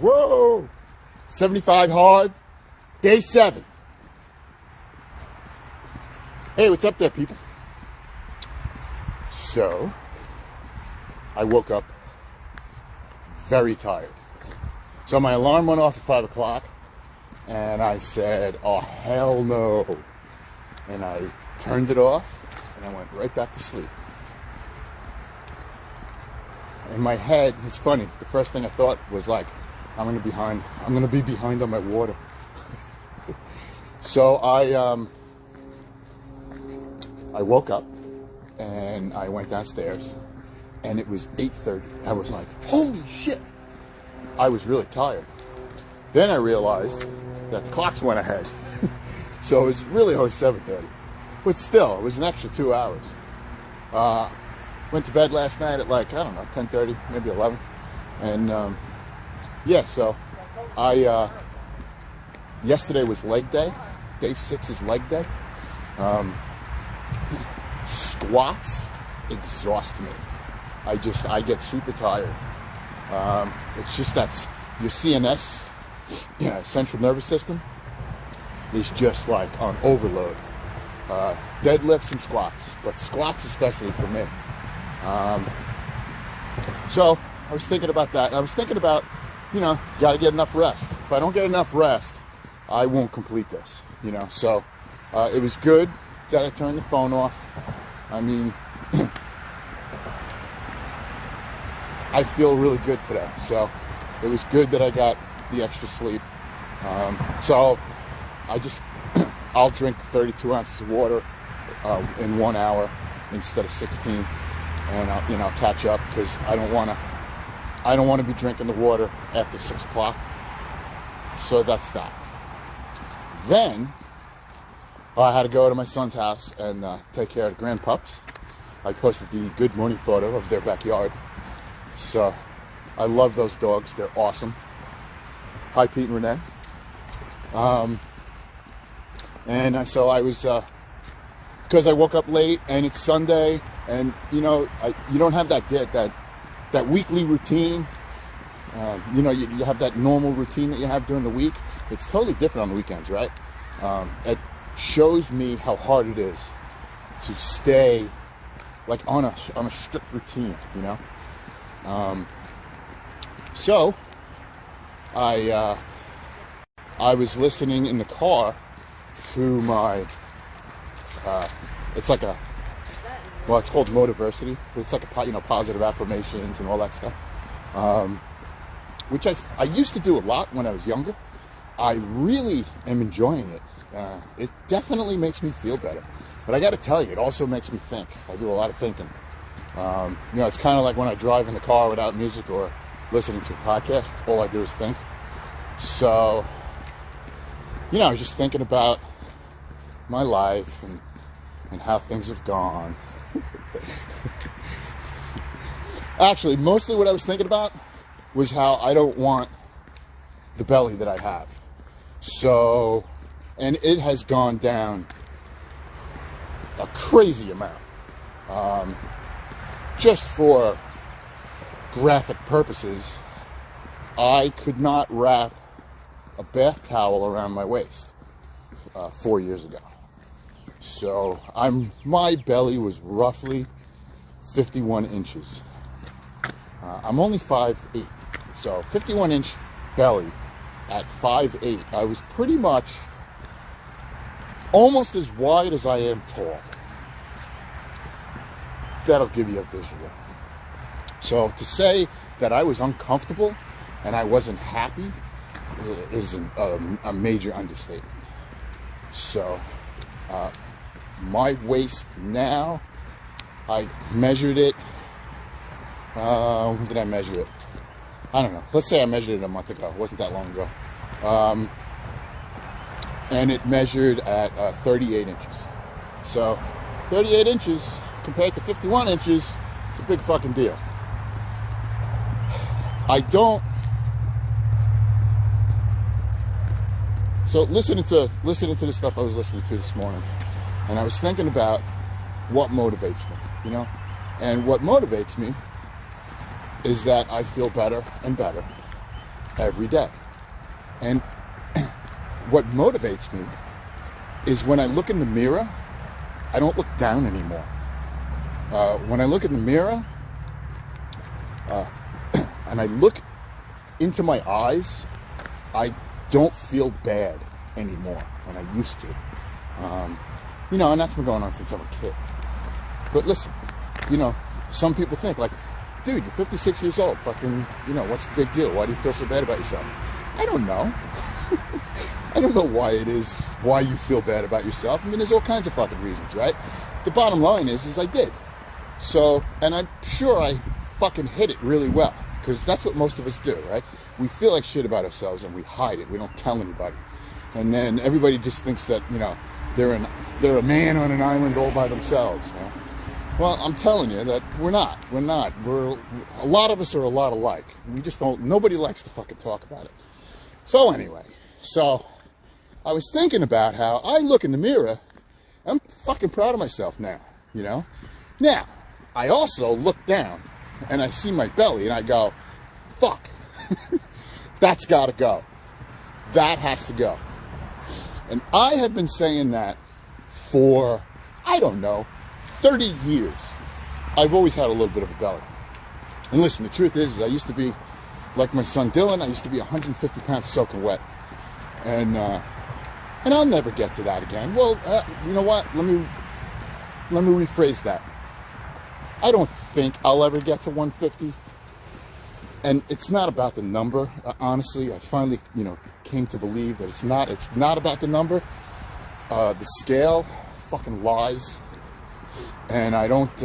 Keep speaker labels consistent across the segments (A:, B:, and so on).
A: Whoa! 75 hard, day 7. Hey, what's up there, people? So, I woke up very tired. So my alarm went off at 5 o'clock, and I said, oh, hell no. And I turned it off, and I went right back to sleep. In my head, it's funny, the first thing I thought was like, I'm gonna be behind on my water. So I woke up and I went downstairs, and it was 8:30. I was like, holy shit! I was really tired. Then I realized that the clocks went ahead. So it was really only 7:30. But still, it was an extra 2 hours. Went to bed last night at like, I don't know, 10:30, maybe 11. And yeah, so yesterday was leg day. Day 6 is leg day. Squats exhaust me. I get super tired. It's just that's your CNS, central nervous system, is just like on overload. Deadlifts and squats, but squats especially for me. So I was thinking about that. I was thinking about, got to get enough rest. If I don't get enough rest, I won't complete this, So it was good that I turned the phone off. I mean, I feel really good today. So it was good that I got the extra sleep. So I'll drink 32 ounces of water in 1 hour instead of 16, and I'll catch up because I don't want to be drinking the water after 6 o'clock. So that's that. Then I had to go to my son's house and take care of the grand pups. I posted the good morning photo of their backyard. So I love those dogs. They're awesome. Hi, Pete and Renee. So I was, because I woke up late and it's Sunday, and you don't have that weekly routine. You have that normal routine that you have during the week. It's totally different on the weekends, right? It shows me how hard it is to stay like on a strict routine, So I was listening in the car to my it's called Motiversity, but it's like a positive affirmations and all that stuff, which I used to do a lot when I was younger. I really am enjoying it. It definitely makes me feel better, but I got to tell you, it also makes me think. I do a lot of thinking. It's kind of like when I drive in the car without music or listening to a podcast. All I do is think. So I was just thinking about my life and how things have gone. Actually, mostly what I was thinking about was how I don't want the belly that I have. So, and it has gone down a crazy amount. Just for graphic purposes, I could not wrap a bath towel around my waist 4 years ago. So my belly was roughly 51 inches. I'm only 5'8", so 51-inch belly at 5'8". I was pretty much almost as wide as I am tall. That'll give you a visual. So to say that I was uncomfortable and I wasn't happy is a major understatement. So my waist now, I measured it. When did I measure it? I don't know. Let's say I measured it a month ago. It wasn't that long ago. And it measured at 38 inches. So 38 inches compared to 51 inches, it's a big fucking deal. So listening to the stuff I was listening to this morning, and I was thinking about what motivates me, And what motivates me is that I feel better and better every day. And what motivates me is when I look in the mirror, I don't look down anymore. When I look in the mirror and I look into my eyes, I don't feel bad anymore than I used to. And that's been going on since I'm a kid. But listen, some people think like, dude, you're 56 years old, fucking, what's the big deal? Why do you feel so bad about yourself? I don't know. I don't know why you feel bad about yourself. I mean, there's all kinds of fucking reasons, right? The bottom line is I did. So, and I'm sure I fucking hid it really well, because that's what most of us do, right? We feel like shit about ourselves and we hide it. We don't tell anybody. And then everybody just thinks that, they're a man on an island all by themselves. Well, I'm telling you that we're not. A lot of us are a lot alike. We just don't, nobody likes to fucking talk about it. So anyway, I was thinking about how I look in the mirror. I'm fucking proud of myself now, Now, I also look down and I see my belly and I go, fuck, that's gotta go. That has to go. And I have been saying that for, 30 years. I've always had a little bit of a belly. And listen, the truth is I used to be, like my son Dylan, I used to be 150 pounds soaking wet. And I'll never get to that again. Well, you know what? Let me rephrase that. I don't think I'll ever get to 150. And it's not about the number. Honestly, I finally, came to believe that it's not about the number. The scale fucking lies. And I don't,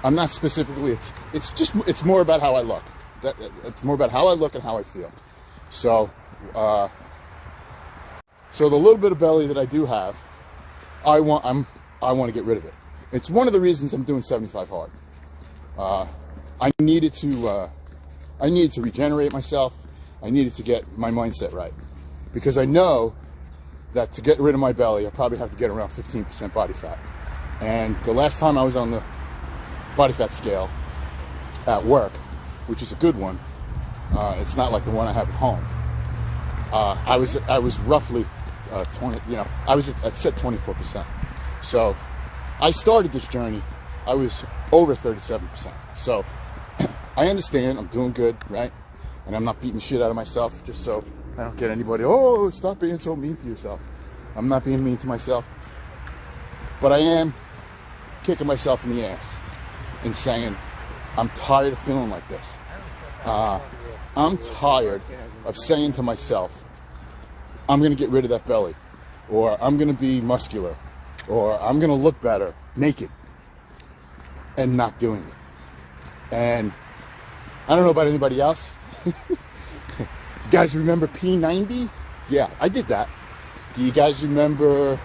A: I'm not specifically, it's more about how I look. It's more about how I look and how I feel. So the little bit of belly that I do have, I want to get rid of it. It's one of the reasons I'm doing 75 hard. I needed to regenerate myself. I needed to get my mindset right, because I know that to get rid of my belly, I probably have to get around 15% body fat. And the last time I was on the body fat scale at work, which is a good one, it's not like the one I have at home. I was roughly 20. I was at set 24%. So I started this journey. I was over 37%. So I understand I'm doing good, right? And I'm not beating the shit out of myself just so I don't get anybody, oh, stop being so mean to yourself. I'm not being mean to myself. But I am kicking myself in the ass and saying, I'm tired of feeling like this. I'm tired of saying to myself, I'm going to get rid of that belly, or I'm going to be muscular, or I'm going to look better naked, and not doing it. And I don't know about anybody else. You guys remember P90? Yeah, I did that. Do you guys remember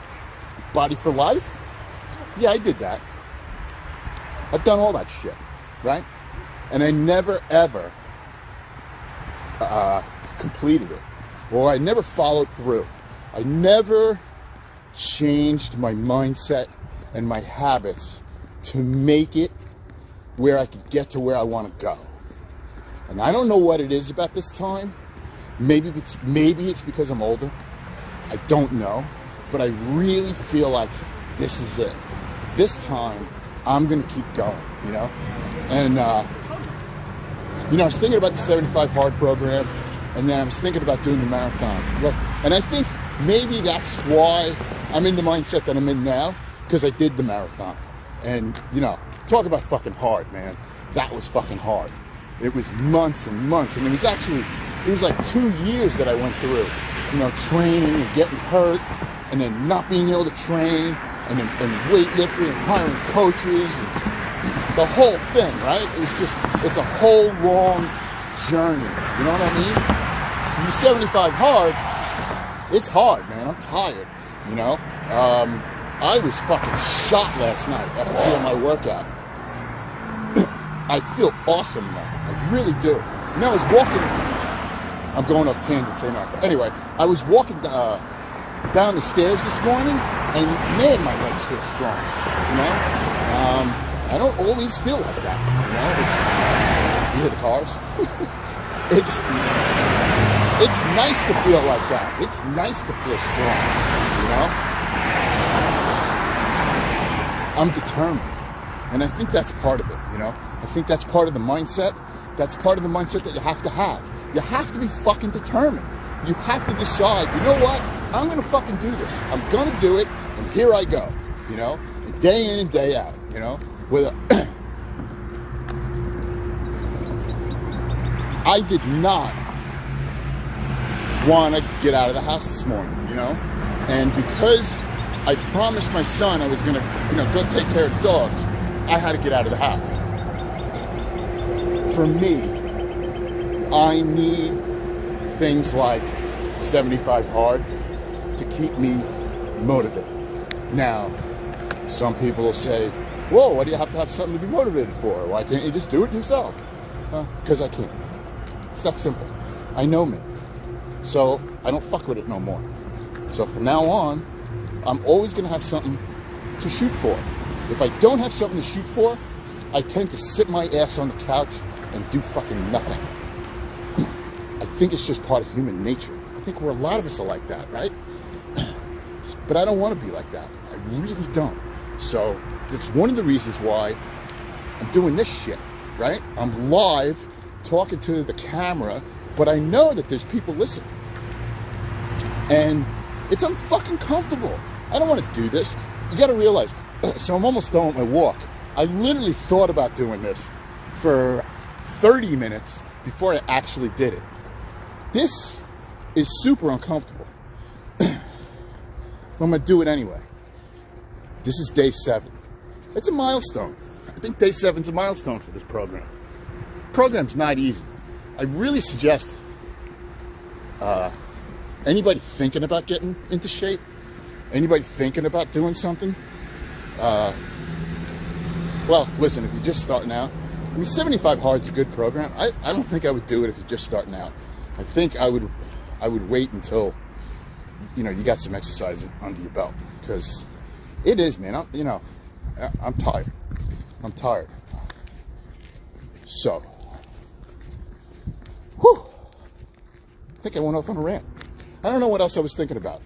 A: Body for Life? Yeah, I did that. I've done all that shit, right? And I never, ever completed it. Or I never followed through. I never changed my mindset and my habits to make it where I could get to where I want to go. And I don't know what it is about this time. Maybe it's because I'm older. I don't know. But I really feel like this is it. This time, I'm going to keep going, And, I was thinking about the 75 Hard program, and then I was thinking about doing the marathon. Look, and I think maybe that's why I'm in the mindset that I'm in now, because I did the marathon. And, talk about fucking hard, man. That was fucking hard. It was months and months, and it was like 2 years that I went through, training and getting hurt, and then not being able to train, and weightlifting and hiring coaches, and the whole thing, right? It's a whole long journey. You know what I mean? You 75 hard, it's hard, man. I'm tired, I was fucking shot last night after doing my workout. I feel awesome now. I really do. I was walking, I'm going off tangents, but anyway, I was walking down the stairs this morning, and man, my legs feel strong, I don't always feel like that, you hear the cars? It's nice to feel like that. It's nice to feel strong, I'm determined. And I think that's part of it, I think that's part of the mindset. That's part of the mindset that you have to have. You have to be fucking determined. You have to decide, you know what? I'm going to fucking do this. I'm going to do it, and here I go, day in and day out, Whether I did not want to get out of the house this morning, and because I promised my son I was going to, go take care of dogs, I had to get out of the house. For me, I need things like 75 hard to keep me motivated. Now, some people will say, whoa, why do you have to have something to be motivated for? Why can't you just do it yourself? Because I can't. It's that simple. I know me. So I don't fuck with it no more. So from now on, I'm always going to have something to shoot for. If I don't have something to shoot for, I tend to sit my ass on the couch and do fucking nothing. I think it's just part of human nature. I think a lot of us are like that, right? But I don't want to be like that. I really don't. So that's one of the reasons why I'm doing this shit, right? I'm live talking to the camera, but I know that there's people listening. And it's unfucking comfortable. I don't want to do this. You got to realize, so I'm almost done with my walk. I literally thought about doing this for 30 minutes before I actually did it. This is super uncomfortable. But I'm going to do it anyway. This is day 7. It's a milestone. I think day 7's a milestone for this program. Program's not easy. I really suggest anybody thinking about getting into shape, anybody thinking about doing something, well, listen, if you're just starting out, 75 Hard's a good program. I don't think I would do it if you're just starting out. I think I would wait until, you got some exercise under your belt, because it is, man. I'm tired. I'm tired. So, whew, I think I went off on a rant. I don't know what else I was thinking about.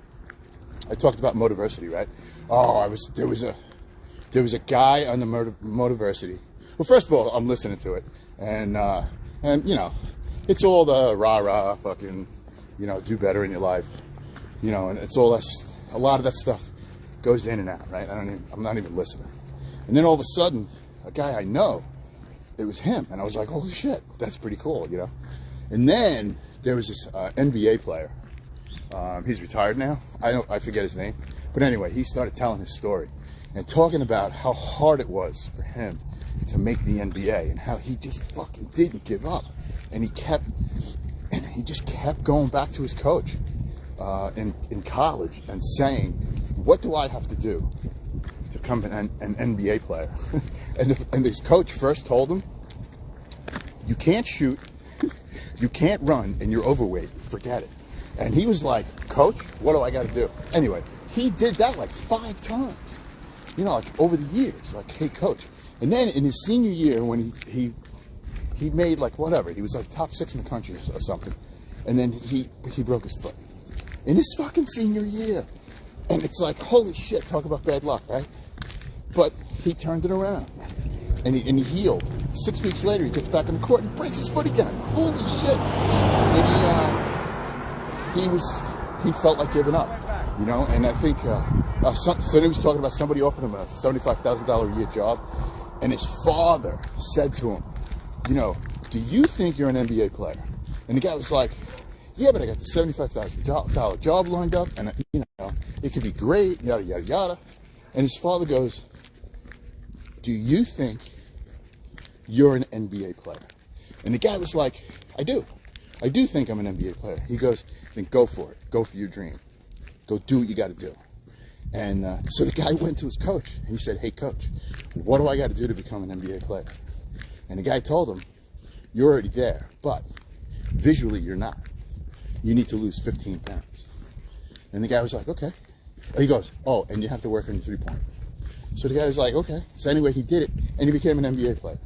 A: I talked about Motiversity, right? Oh, there was a guy on the Motiversity. Well, first of all, I'm listening to it, and it's all the rah-rah fucking, do better in your life, and it's all that, a lot of that stuff goes in and out, right? I'm not even listening. And then all of a sudden, a guy I know, it was him, and I was like, holy shit, that's pretty cool, And then there was this NBA player. He's retired now. I forget his name, but anyway, he started telling his story and talking about how hard it was for him to make the NBA and how he just fucking didn't give up, and he just kept going back to his coach in college and saying, what do I have to do to become an NBA player? and his coach first told him, you can't shoot, you can't run, and you're overweight, forget it. And he was like, coach, what do I got to do? Anyway, he did that like 5 times, like over the years, like, hey coach. And then in his senior year, when he made like whatever, he was like top 6 in the country or something, and then he broke his foot in his fucking senior year. And it's like, holy shit, talk about bad luck, right? But he turned it around, and he healed. 6 weeks later, he gets back on the court and breaks his foot again. Holy shit! And he felt like giving up, And I think so. He was talking about somebody offered him a $75,000 a year job, and his father said to him, do you think you're an NBA player? And the guy was like, yeah, but I got the $75,000 job lined up, and it could be great, yada yada yada. And his father goes, do you think you're an NBA player? And the guy was like, I do think I'm an NBA player. He goes, then go for it. Go for your dream. Go do what you got to do. And so the guy went to his coach, and he said, hey coach, what do I got to do to become an NBA player? And the guy told him, you're already there, but visually you're not. You need to lose 15 pounds. And the guy was like, okay. He goes, oh, and you have to work on your 3-point. So the guy was like, okay. So anyway, he did it, and he became an NBA player.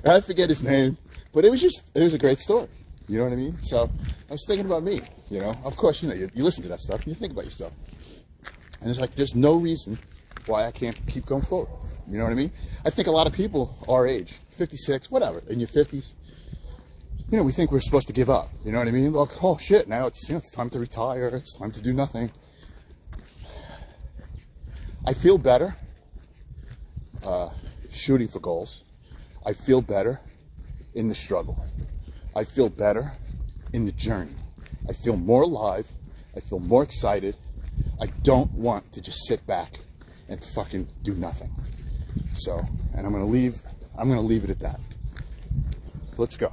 A: I forget his name, but it was a great story. You know what I mean? So I was thinking about me, you know. Of course, you know, you listen to that stuff and you think about yourself. And it's like, there's no reason why I can't keep going forward. You know what I mean? I think a lot of people our age, 56, whatever, in your 50s, you know, we think we're supposed to give up. You know what I mean? Like, oh shit, now it's, you know, it's time to retire. It's time to do nothing. I feel better shooting for goals. I feel better in the struggle. I feel better in the journey. I feel more alive. I feel more excited. I don't want to just sit back and fucking do nothing. So, and I'm gonna leave it at that. Let's go.